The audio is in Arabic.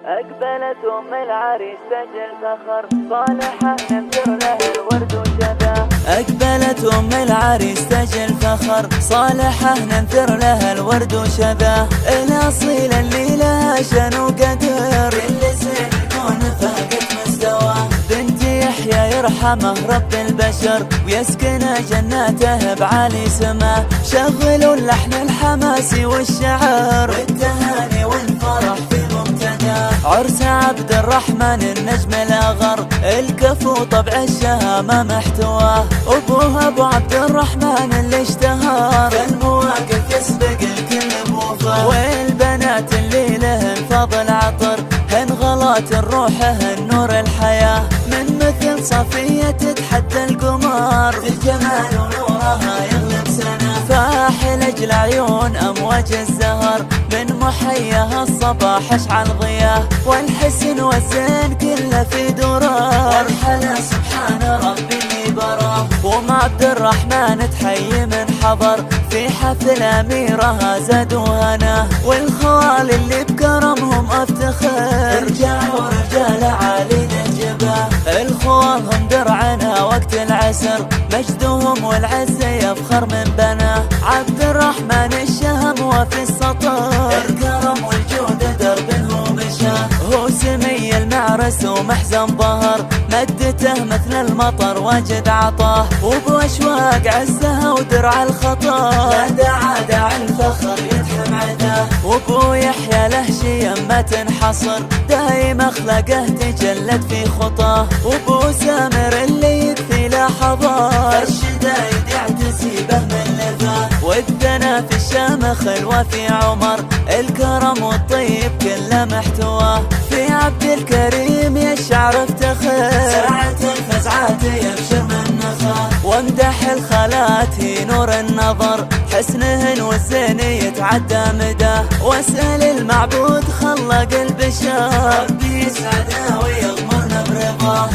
أقبلت أم العريس تجل فخر صالحة ننثر لها الورد وشذا. أقبلت أم العريس تجل فخر صالحة ننثر لها الورد وشذا. الأصيلة اللي لها شن وقدر اللي زين يكون فاقت مستواه. بنت يحيى يرحمه رب البشر ويسكن جناته بعالي سماه. شغلوا اللحن الحماسي والشعر والتهاني والفرح في مبتداه. عرس عبد الرحمن النجم الأغر الكفو طبع الشهامة محتواه. أبوها أبو عبد الرحمن اللي اشتهر فالمواقف يسبق الكل بوفاه. والبنات اللي لهن فضل عطر هن غلات الروح هن نور الحياة. من مثل صفية تتحدى القمر في الجمال ونورها يغلب سنة. فاحل اجل عيون امواج الزهر من محياها الصباح اشعل ضياه. والحسن والزين كله في دراه وارحل سبحان ربي اللي براه. وام عبد الرحمن تحيي من حضر في حفل اميرها زاد وهنا. والخوال اللي بكرمهم افتخر رجال ورجال عالي الجباه. الخوال هم درعنا وقت العسر مجدهم والعز يفخر من بناه. عبد الرحمن الشهم وفي السطر الكرم والجود دربه مشاه. هو سمي المعرس ومحزن ظهر مدته مثل المطر واجد عطاه. وبو اشواق عزها ودرع الخطر لا داعي الفخر يدحم عداه. وبو يحيى له شيم ما تنحصر دايم اخلاقه تجلد في خطاه. وبو سامر اللي يكفي لحظات الشدايد يعتسي به من لفاه. والدنا في الشامخ الوفي عمر الكرم والطيب كله محتواه. في عبد الكريم يا الشعر افتخر ساعة الفزعات يبشر من نخاه. وامدح الخالات هي نور النظر حسنهن والزين يتعدى مداه. واسأل المعبود خلق البشر ربي يسعدنا ويغمرنا برضاه.